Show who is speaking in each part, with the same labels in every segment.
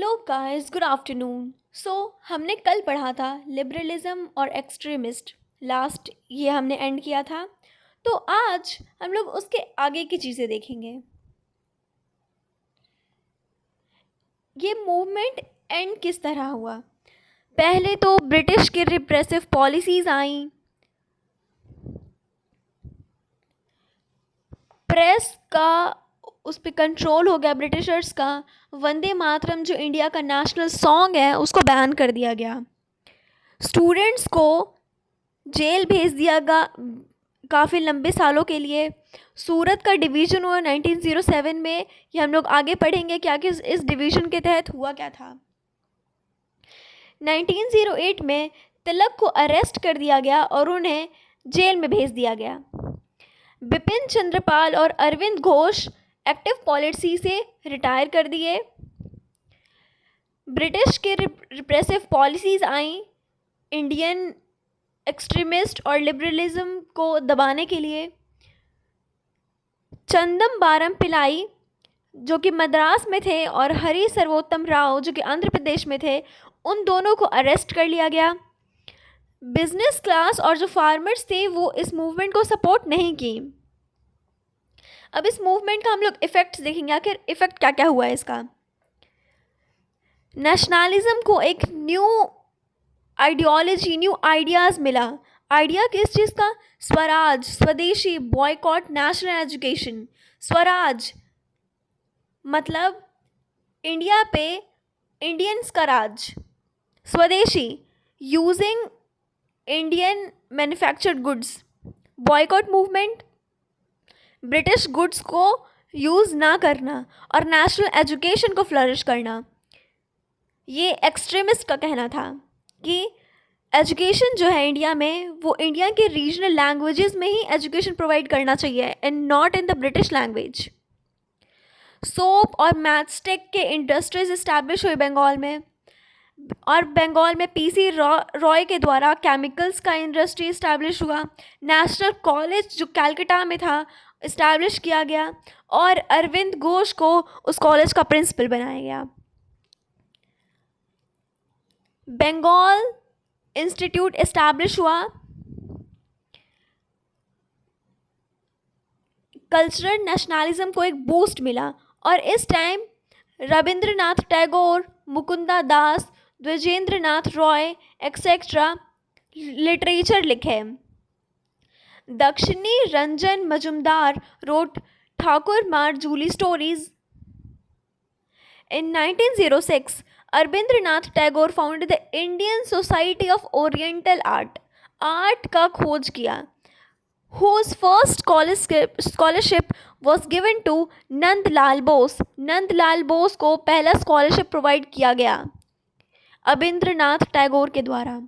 Speaker 1: Hello guys, good afternoon. हमने कल पढ़ा था लिबरलिज्म और एक्सट्रीमिस्ट। लास्ट ये हमने एंड किया था। तो आज हम लोग उसके आगे की चीज़ें देखेंगे। ये मूवमेंट एंड किस तरह हुआ। पहले तो ब्रिटिश की रिप्रेसिव पॉलिसीज़ आई, प्रेस का उस पर कंट्रोल हो गया ब्रिटिशर्स का। वंदे मातरम जो इंडिया का नेशनल सॉन्ग है उसको बैन कर दिया गया। स्टूडेंट्स को जेल भेज दिया गया काफ़ी लंबे सालों के लिए। सूरत का डिवीज़न हुआ 1907 में। ये हम लोग आगे पढ़ेंगे क्या कि इस डिवीज़न के तहत हुआ क्या था। 1908 में तिलक को अरेस्ट कर दिया गया और उन्हें जेल में भेज दिया गया। बिपिन चंद्रपाल और अरविंद घोष एक्टिव पॉलिसी से रिटायर कर दिए। ब्रिटिश के रिप्रेसिव पॉलिसीज़ आई इंडियन एक्सट्रीमिस्ट और लिबरलिज्म को दबाने के लिए। चंदम बारम पिलाई जो कि मद्रास में थे और हरी सर्वोत्तम राव जो कि आंध्र प्रदेश में थे, उन दोनों को अरेस्ट कर लिया गया। बिजनेस क्लास और जो फार्मर्स थे वो इस मूवमेंट को सपोर्ट नहीं की। अब इस मूवमेंट का हम लोग इफ़ेक्ट्स देखेंगे, आखिर इफ़ेक्ट क्या क्या हुआ है इसका। नेशनलिज्म को एक न्यू आइडियोलॉजी, न्यू आइडियाज़ मिला। आइडिया किस चीज़ का? स्वराज, स्वदेशी, बॉयकॉट नेशनल एजुकेशन। स्वराज मतलब इंडिया पे इंडियंस का राज। स्वदेशी using Indian manufactured goods. Boycott movement British goods को यूज़ ना करना और नेशनल एजुकेशन को फ्लरिश करना। ये एक्सट्रीमिस्ट का कहना था कि एजुकेशन जो है इंडिया में वो इंडिया के रीजनल लैंग्वेजेस में ही एजुकेशन प्रोवाइड करना चाहिए and not in the British language. Soap और मैचस्टिक के इंडस्ट्रीज इस्टेब्लिश हुई बंगाल में, और बंगाल में पीसी रॉय के द्वारा केमिकल्स का इंडस्ट्री इस्टेब्लिश हुआ। नेशनल कॉलेज जो कलकत्ता में था इस्टेब्लिश किया गया और अरविंद घोष को उस कॉलेज का प्रिंसिपल बनाया गया। बंगाल इंस्टीट्यूट इस्टेब्लिश हुआ। कल्चरल नेशनलिज्म को एक बूस्ट मिला और इस टाइम रविंद्रनाथ टैगोर, मुकुंदा दास, द्विजेंद्रनाथ रॉय एक्सेट्रा लिटरेचर लिखे। दक्षिणी रंजन मजुमदार रोट ठाकुर मार Jully stories. In 1906, Rabindranath Tagore founded the Indian Society of Oriental Art, art का खोज किया, whose first scholarship was given to Nandlal Bose. Nandlal Bose को पहला स्कॉलरशिप प्रोवाइड किया गया रविंद्रनाथ टैगोर के द्वारा।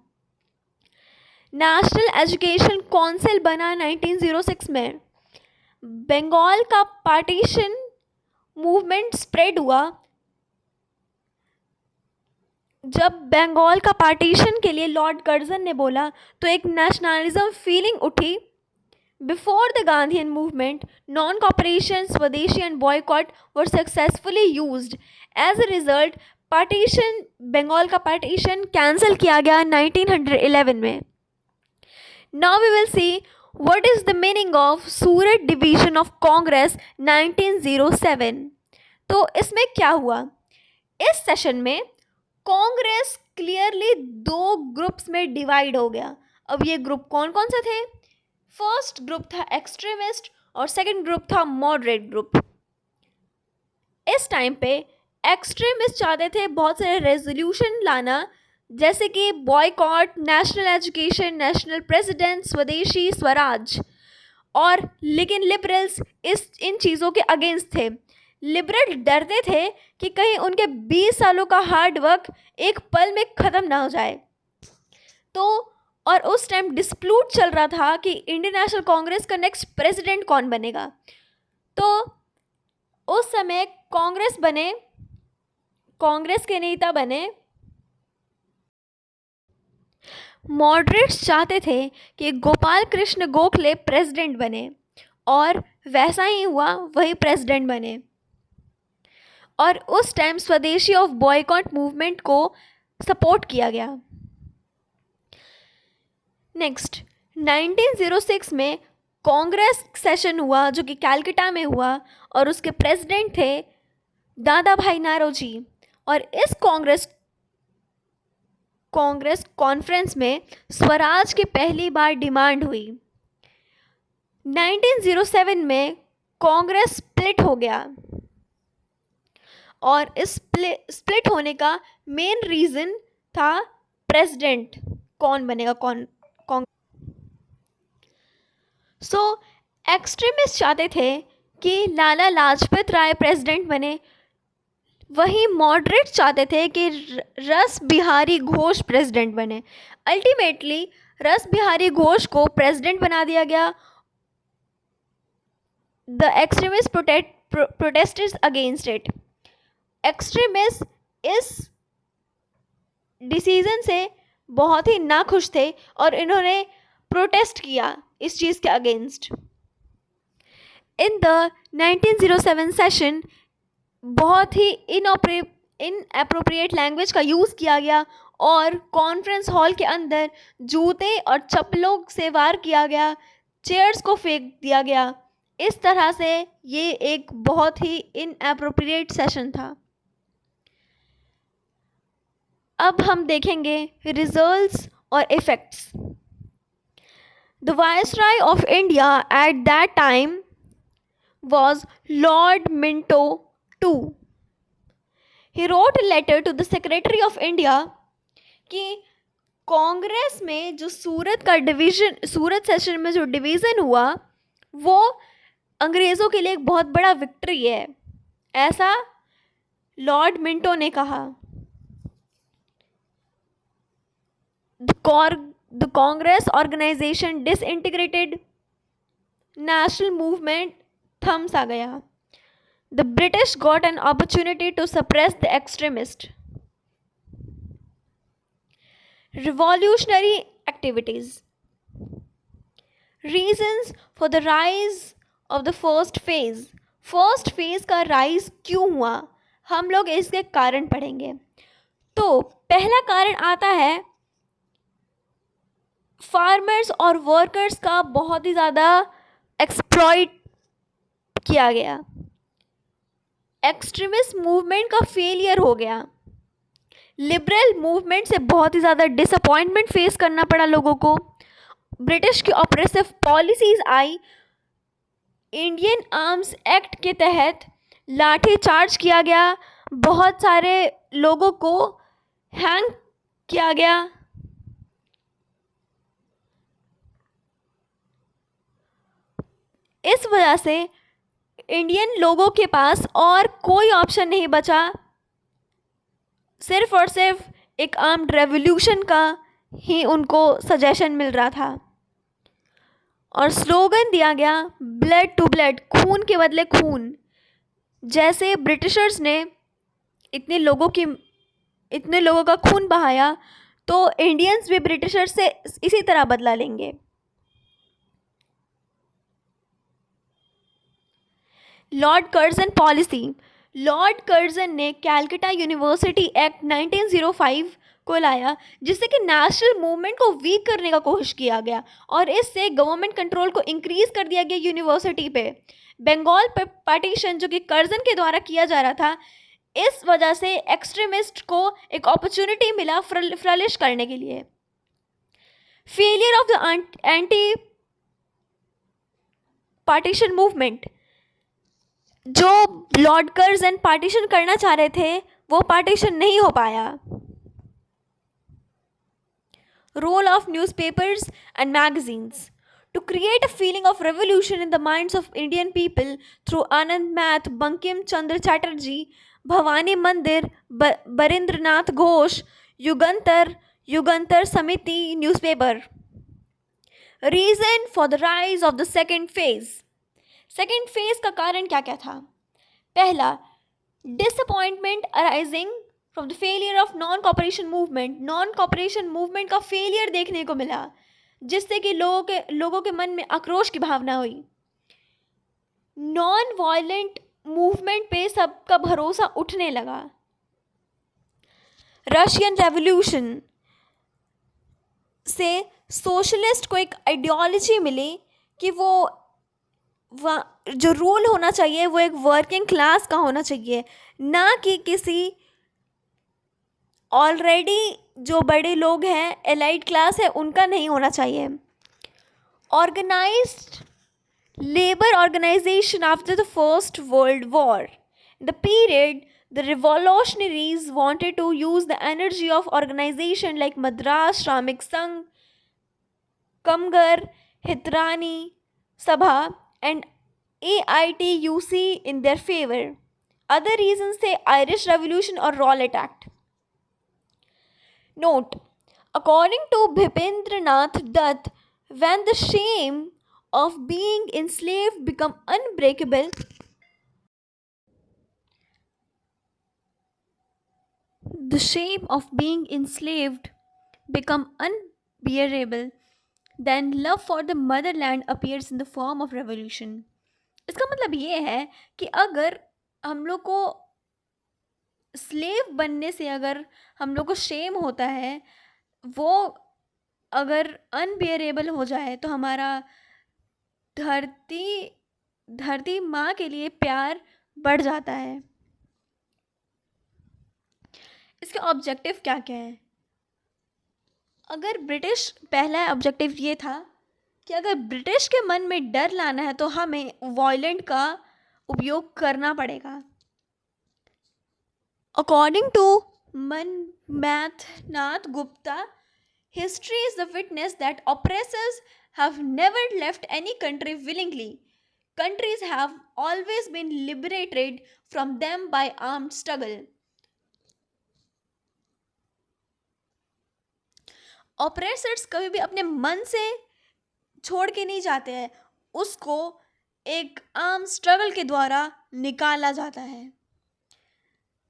Speaker 1: नेशनल एजुकेशन काउंसिल बना 1906 में। बंगाल का पार्टीशन मूवमेंट स्प्रेड हुआ। जब बंगाल का पार्टीशन के लिए लॉर्ड कर्जन ने बोला तो एक नेशनलिज्म फीलिंग उठी। Before the Gandhian movement, non cooperation, swadeshi and boycott were successfully used. As a result partition, Bengal का पार्टीशन कैंसिल किया गया 1911 में। Now we will see what is the meaning of Surat division of Congress 1907। तो इसमें क्या हुआ? इस सेशन में कांग्रेस क्लियरली दो ग्रुप्स में डिवाइड हो गया। अब ये ग्रुप कौन कौन से थे? फर्स्ट ग्रुप था एक्सट्रीमिस्ट और सेकंड ग्रुप था मॉडरेट ग्रुप। इस टाइम पे एक्सट्रीमिस्ट चाहते थे बहुत सारे रेजोल्यूशन लाना, जैसे कि boycott, national education, national president, स्वदेशी, स्वराज, और लेकिन लिबरल्स इन चीज़ों के अगेंस्ट थे। लिबरल डरते थे कि कहीं उनके 20 सालों का हार्ड वर्क एक पल में ख़त्म ना हो जाए। तो और उस टाइम डिस्प्यूट चल रहा था कि इंडियन नेशनल कांग्रेस का नेक्स्ट प्रेसिडेंट कौन बनेगा। तो उस समय कांग्रेस के नेता बने मॉडरेट्स। चाहते थे कि गोपाल कृष्ण गोखले प्रेसिडेंट बने और वैसा ही हुआ, वही प्रेसिडेंट बने। और उस टाइम स्वदेशी ऑफ बॉयकॉट मूवमेंट को सपोर्ट किया गया। नेक्स्ट 1906 में कांग्रेस सेशन हुआ जो कि कैलकाटा में हुआ और उसके प्रेसिडेंट थे दादा भाई नारोजी। और इस कांग्रेस कॉन्फ्रेंस में स्वराज की पहली बार डिमांड हुई। 1907 में कांग्रेस स्प्लिट हो गया और इस स्प्लिट होने का मेन रीज़न था प्रेसिडेंट कौन बनेगा सो एक्सट्रीमिस्ट चाहते थे कि लाला लाजपत राय प्रेसिडेंट बने, वहीं मॉडरेट चाहते थे कि रस बिहारी घोष प्रेसिडेंट बने। अल्टीमेटली रस बिहारी घोष को प्रेसिडेंट बना दिया गया। The extremist protested against it. Extremist इस डिसीजन से बहुत ही नाखुश थे और इन्होंने प्रोटेस्ट किया इस चीज़ के अगेंस्ट। इन द 1907 सेशन बहुत ही इनअप्रोप्रिएट लैंग्वेज का यूज़ किया गया और कॉन्फ्रेंस हॉल के अंदर जूते और चप्पलों से वार किया गया, चेयर्स को फेंक दिया गया। इस तरह से ये एक बहुत ही इनअप्रोप्रिएट सेशन था। अब हम देखेंगे रिजल्ट्स और effects. The viceroy of India at that time was Lord Minto II. He wrote a letter to the Secretary of India कि कांग्रेस में जो सूरत सेशन में जो डिवीज़न हुआ वो अंग्रेज़ों के लिए एक बहुत बड़ा विक्ट्री है, ऐसा लॉर्ड मिंटो ने कहा। The Congress organisation disintegrated, national movement थम्स आ गया। The British got an opportunity to suppress the extremist. Revolutionary activities. Reasons for the rise of the first phase. First phase का राइज क्यों हुआ, हम लोग इसके कारण पढ़ेंगे। तो पहला कारण आता है फार्मर्स और वर्कर्स का बहुत ही ज़्यादा एक्सप्लॉइट किया गया। एक्सट्रीमिस्ट मूवमेंट का फेलियर हो गया। लिबरल मूवमेंट से बहुत ही ज़्यादा डिसअपॉइंटमेंट फेस करना पड़ा लोगों को। ब्रिटिश की ऑपरेसिव पॉलिसीज़ आई। इंडियन आर्म्स एक्ट के तहत लाठी चार्ज किया गया, बहुत सारे लोगों को हैंग किया गया। इस वजह से इंडियन लोगों के पास और कोई ऑप्शन नहीं बचा, सिर्फ और सिर्फ एक आर्म्ड रेवोल्यूशन का ही उनको सजेशन मिल रहा था। और स्लोगन दिया गया ब्लड टू ब्लड, खून के बदले खून। जैसे ब्रिटिशर्स ने इतने लोगों का खून बहाया तो इंडियंस भी ब्रिटिशर्स से इसी तरह बदला लेंगे। Lord Curzon policy. Lord Curzon ने कैलकाटा यूनिवर्सिटी एक्ट 1905 को लाया जिससे कि नेशनल मूवमेंट को वीक करने का कोशिश किया गया और इससे गवर्नमेंट कंट्रोल को इंक्रीज़ कर दिया गया यूनिवर्सिटी पे। बंगाल पार्टीशन जो कि कर्जन के द्वारा किया जा रहा था, इस वजह से एक्सट्रीमिस्ट को एक अपॉर्चुनिटी मिला फ्लरिश करने के लिए। Failure of the anti partition movement. जो लॉर्ड कर्जन पार्टीशन करना चाह रहे थे वो पार्टीशन नहीं हो पाया। Role of newspapers and magazines to create a feeling of revolution in the minds of Indian people through Anand Math, Bankim Chandra Chatterjee, Bhavani Mandir, Barindranath Ghosh, Yugantar Samiti newspaper. Reason for the rise of the second phase. Second phase का कारण क्या क्या था? पहला, disappointment arising from the failure of non cooperation movement. Non cooperation movement का failure देखने को मिला जिससे कि लोगों के मन में आक्रोश की भावना हुई। नॉन वायलेंट मूवमेंट पे सबका भरोसा उठने लगा। रशियन रेवोल्यूशन से सोशलिस्ट को एक आइडियोलॉजी मिली कि वो जो रूल होना चाहिए वो एक वर्किंग क्लास का होना चाहिए, ना कि किसी ऑलरेडी जो बड़े लोग हैं एलाइट क्लास है उनका नहीं होना चाहिए। Organised labor organization after the First World War. In the period, the revolutionaries wanted to use the energy of organization like Madras Shramik Sangh, Kamgar, Hitrani Sabha, and AITUC in their favor. Other reasons say Irish Revolution or Rowlatt Act. Note: according to Bhipendranath Dutt, when the shame of being enslaved become unbreakable, the shame of being enslaved become unbearable, then love for the motherland appears in the form of revolution. इसका मतलब ये है कि अगर हम लोग को slave बनने से अगर हम लोग को शेम होता है, वो अगर अनबियरेबल हो जाए तो हमारा धरती माँ के लिए प्यार बढ़ जाता है। इसके ऑब्जेक्टिव क्या क्या है? अगर ब्रिटिश पहला ऑब्जेक्टिव ये था कि अगर ब्रिटिश के मन में डर लाना है तो हमें वायलेंट का उपयोग करना पड़ेगा। According to Manmathnath Gupta, history is the witness that oppressors have never left any country willingly. Countries have always been liberated from them by armed struggle. Oppressors कभी भी अपने मन से छोड़ के नहीं जाते हैं, उसको एक आर्म स्ट्रगल के द्वारा निकाला जाता है।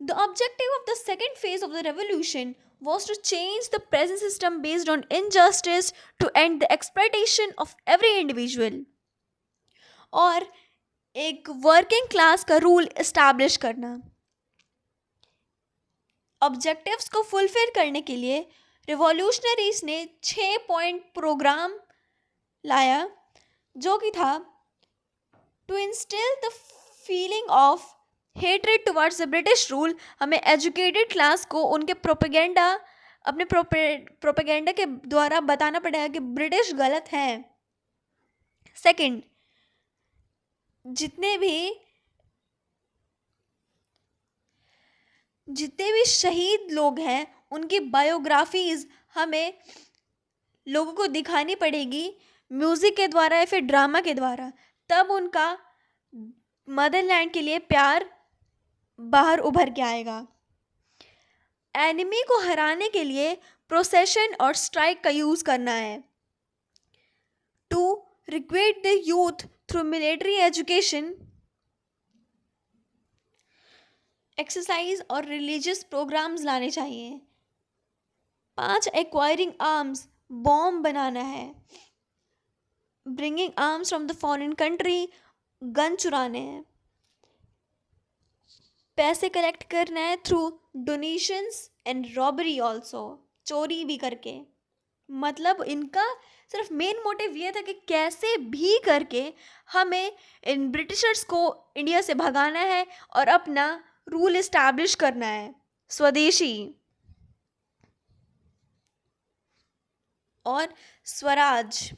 Speaker 1: The objective of the second phase of the revolution was to change the present system based on injustice to end the exploitation of every individual और एक वर्किंग क्लास का रूल इस्टेब्लिश करना। Objectives को फुलफिल करने के लिए revolutionaries ने 6 point programme लाया, जो कि था to instil the feeling of hatred towards the British rule. हमें एजुकेटेड क्लास को उनके अपने प्रोपेगेंडा के द्वारा बताना पड़ेगा कि ब्रिटिश गलत है। सेकंड, जितने भी शहीद लोग हैं उनकी बायोग्राफीज हमें लोगों को दिखानी पड़ेगी म्यूज़िक के द्वारा या फिर ड्रामा के द्वारा, तब उनका मदरलैंड के लिए प्यार बाहर उभर के आएगा। एनिमी को हराने के लिए प्रोसेशन और स्ट्राइक का यूज़ करना है। To recruit the youth through military education, exercise और रिलीजियस प्रोग्राम्स लाने चाहिए। 5, एक्वायरिंग आर्म्स, बॉम्ब बनाना है। Bringing arms from the foreign country, gun चुराने हैं। पैसे कलेक्ट करना है through donations and robbery also, चोरी भी करके। मतलब इनका सिर्फ मेन मोटिव ये था कि कैसे भी करके हमें इन ब्रिटिशर्स को इंडिया से भगाना है और अपना रूल इस्टेब्लिश करना है, स्वदेशी और Swaraj.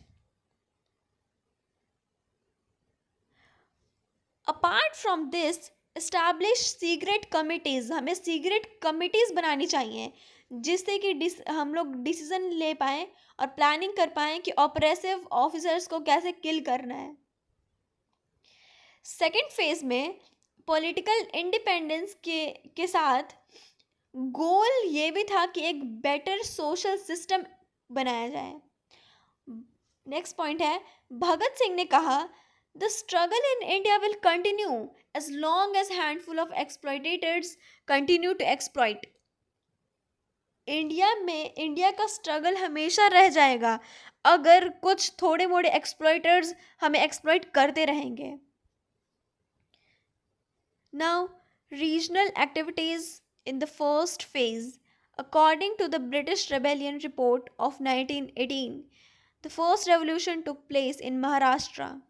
Speaker 1: Apart from this, establish secret committees, हमें सीक्रेट कमिटीज़ बनानी चाहिए जिससे कि हम लोग डिसीजन ले पाएँ और प्लानिंग कर पाएँ कि ऑपरेसिव ऑफिसर्स को कैसे किल करना है। सेकेंड फेज में पॉलिटिकल इंडिपेंडेंस के साथ गोल ये भी था कि एक बेटर सोशल सिस्टम बनाया जाए। नेक्स्ट पॉइंट है, भगत सिंह ने कहा the struggle in India will continue as long as handful of exploiters continue to exploit. India का स्ट्रगल हमेशा रह जाएगा अगर कुछ थोड़े मोड़े एक्सप्लॉइटर्स हमें एक्सप्लॉइट करते रहेंगे। Now, regional activities in the first phase. According to the British Rebellion report of 1918, the first revolution took place in Maharashtra,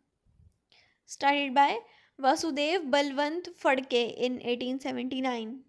Speaker 1: started by Vasudev Balwant Phadke in 1879.